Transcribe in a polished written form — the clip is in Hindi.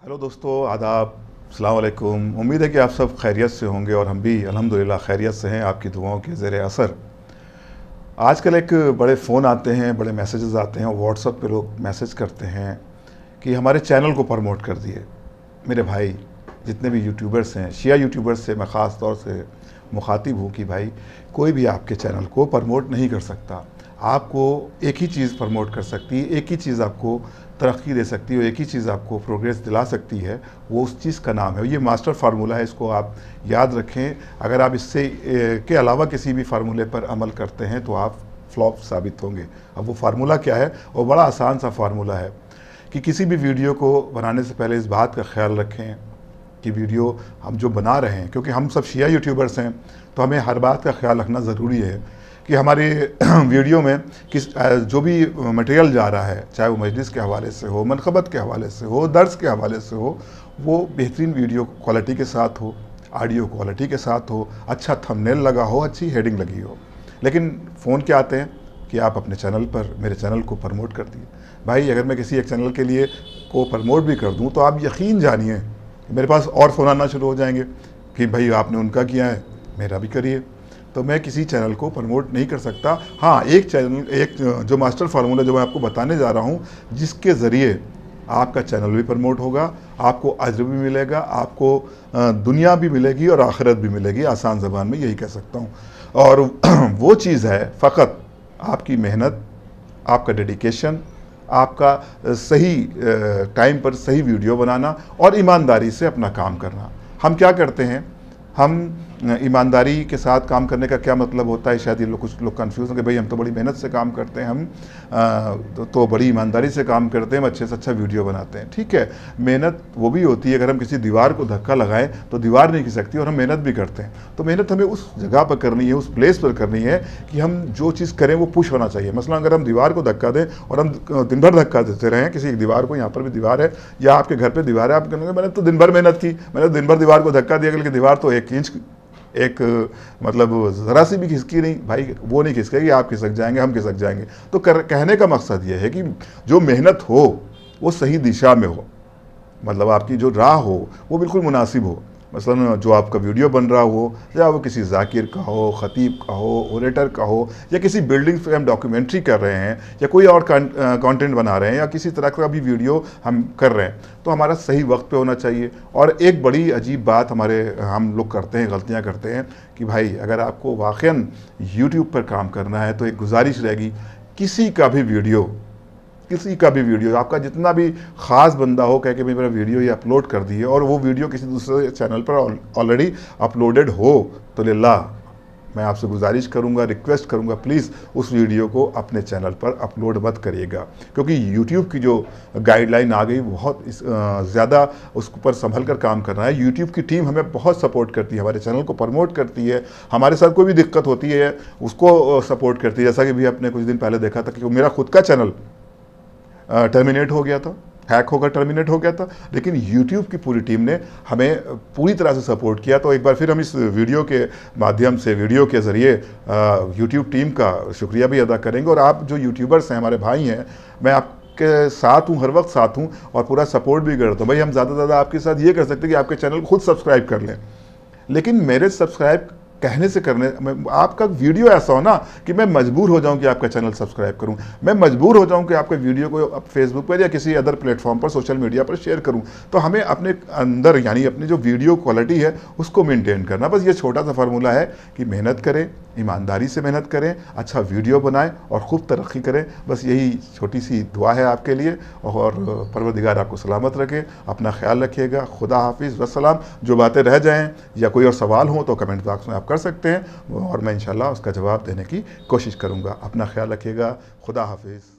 हेलो दोस्तों, आदाब, अस्सलाम वालेकुम। उम्मीद है कि आप सब खैरियत से होंगे और हम भी अल्हम्दुलिल्लाह खैरियत से हैं आपकी दुआओं के ज़ेर असर। आजकल एक बड़े फ़ोन आते हैं, बड़े मैसेजेस आते हैं और व्हाट्सएप पे लोग मैसेज करते हैं कि हमारे चैनल को प्रमोट कर दिए। मेरे भाई जितने भी यूट्यूबर्स हैं, शिया यूट्यूबर्स से मैं ख़ास तौर से मुखातिब हूँ कि भाई कोई भी आपके चैनल को प्रमोट नहीं कर सकता। आपको एक ही चीज़ प्रमोट कर सकती है, एक ही चीज़ आपको तरक्की दे सकती है, एक ही चीज़ आपको प्रोग्रेस दिला सकती है, वो उस चीज़ का नाम है। ये मास्टर फार्मूला है, इसको आप याद रखें। अगर आप इससे के अलावा किसी भी फार्मूले पर अमल करते हैं तो आप फ्लॉप साबित होंगे। अब वो फार्मूला क्या है? वो बड़ा आसान सा फार्मूला है कि किसी भी वीडियो को बनाने से पहले इस बात का ख्याल रखें कि वीडियो हम जो बना रहे हैं, क्योंकि हम सब शिया यूट्यूबर्स हैं तो हमें हर बात का ख्याल रखना ज़रूरी है कि हमारे वीडियो में जो भी मटेरियल जा रहा है, चाहे वो मजलिस के हवाले से हो, मनक़बत के हवाले से हो, दर्स के हवाले से हो, वो बेहतरीन वीडियो क्वालिटी के साथ हो, ऑडियो क्वालिटी के साथ हो, अच्छा थंबनेल लगा हो, अच्छी हेडिंग लगी हो। लेकिन फ़ोन क्या आते हैं कि आप अपने चैनल पर मेरे चैनल को प्रमोट कर दिए। भाई अगर मैं किसी एक चैनल के लिए को प्रमोट भी कर दूँ तो आप यकीन जानिए मेरे पास और फ़ोन आना शुरू हो जाएंगे कि भाई आपने उनका किया है, मेरा भी करिए। तो मैं किसी चैनल को प्रमोट नहीं कर सकता। हाँ, एक जो मास्टर फार्मूला जो मैं आपको बताने जा रहा हूँ, जिसके ज़रिए आपका चैनल भी प्रमोट होगा, आपको अज्र भी मिलेगा, आपको दुनिया भी मिलेगी और आखिरत भी मिलेगी। आसान ज़बान में यही कह सकता हूँ। और वो चीज़ है फ़कत आपकी मेहनत, आपका डेडिकेशन, आपका सही टाइम पर सही वीडियो बनाना और ईमानदारी से अपना काम करना। हम क्या करते हैं, हम ईमानदारी के साथ काम करने का क्या मतलब होता है, शायद ये लोग कुछ लोग कंफ्यूज हैं कि भाई हम तो बड़ी मेहनत से काम करते हैं, हम तो बड़ी ईमानदारी से काम करते हैं, हम अच्छे से अच्छा वीडियो बनाते हैं। ठीक है, मेहनत वो भी होती है। अगर हम किसी दीवार को धक्का लगाएं तो दीवार नहीं खिसकती, और हम मेहनत भी करते हैं। तो मेहनत हमें उस जगह पर करनी है, उस प्लेस पर करनी है कि हम जो चीज़ करें वो पुश होना चाहिए। मसलन अगर हम दीवार को धक्का दें और हम दिन भर धक्का देते रहें किसी दीवार को, यहाँ पर भी दीवार है या आपके घर पर दीवार है, आप कहेंगे मैंने तो दिन भर मेहनत की, मैंने दिन भर दीवार को धक्का दिया, लेकिन दीवार तो एक मतलब ज़रा सी भी खिसकी नहीं। भाई वो नहीं खिसकेगी, आप खिसक जाएंगे, हम खिसक जाएंगे। तो कहने का मकसद ये है कि जो मेहनत हो वो सही दिशा में हो, मतलब आपकी जो राह हो वो बिल्कुल मुनासिब हो। मसलन जो आपका वीडियो बन रहा हो, या वो किसी ज़ाकिर का हो, ख़तीब का हो, ओरेटर का हो, या किसी बिल्डिंग पे हम डॉक्यूमेंट्री कर रहे हैं, या कोई और कंटेंट बना रहे हैं, या किसी तरह का भी वीडियो हम कर रहे हैं, तो हमारा सही वक्त पे होना चाहिए। और एक बड़ी अजीब बात हम लोग करते हैं, गलतियाँ करते हैं कि भाई अगर आपको वाक़ईन यूट्यूब पर काम करना है तो एक गुजारिश रहेगी, किसी का भी वीडियो आपका जितना भी ख़ास बंदा हो, कह के भाई मेरा वीडियो ये अपलोड कर दिए, और वो वीडियो किसी दूसरे चैनल पर ऑलरेडी अपलोडेड हो, तो लिल्लाह मैं आपसे गुजारिश करूंगा, रिक्वेस्ट करूंगा, प्लीज़ उस वीडियो को अपने चैनल पर अपलोड मत करिएगा। क्योंकि यूट्यूब की जो गाइडलाइन आ गई, बहुत ज़्यादा उस पर संभल कर काम करना है। यूट्यूब की टीम हमें बहुत सपोर्ट करती है, हमारे चैनल को प्रमोट करती है, हमारे साथ कोई भी दिक्कत होती है उसको सपोर्ट करती है। जैसा कि भी आपने कुछ दिन पहले देखा था कि मेरा खुद का चैनल टर्मिनेट हो गया था, हैक होकर टर्मिनेट हो गया था, लेकिन YouTube की पूरी टीम ने हमें पूरी तरह से सपोर्ट किया। तो एक बार फिर हम इस वीडियो के माध्यम से, वीडियो के ज़रिए YouTube टीम का शुक्रिया भी अदा करेंगे। और आप जो यूट्यूबर्स हैं, हमारे भाई हैं, मैं आपके साथ हूँ, हर वक्त साथ हूँ और पूरा सपोर्ट भी करता हूँ। भाई हम ज़्यादा से ज़्यादा आपके साथ ये कर सकते हैं कि आपके चैनल को खुद सब्सक्राइब कर लें, लेकिन मेरे सब्सक्राइब कहने से करने में आपका वीडियो ऐसा हो ना कि मैं मजबूर हो जाऊं कि आपका चैनल सब्सक्राइब करूं, मैं मजबूर हो जाऊं कि आपके वीडियो को अब फेसबुक पर या किसी अदर प्लेटफॉर्म पर, सोशल मीडिया पर शेयर करूं। तो हमें अपने अंदर, यानी अपनी जो वीडियो क्वालिटी है उसको मेंटेन करना। बस ये छोटा सा फार्मूला है कि मेहनत करें, ईमानदारी से मेहनत करें, अच्छा वीडियो बनाएं और खूब तरक्की करें। बस यही छोटी सी दुआ है आपके लिए, और परवरदिगार आपको सलामत रखे। अपना ख्याल रखिएगा। खुदा हाफिज़, वस्सलाम। जो बातें रह जाएं या कोई और सवाल हो तो कमेंट बॉक्स में आप कर सकते हैं, और मैं इंशाल्लाह उसका जवाब देने की कोशिश करूँगा। अपना ख्याल रखिएगा। खुदा हाफिज़।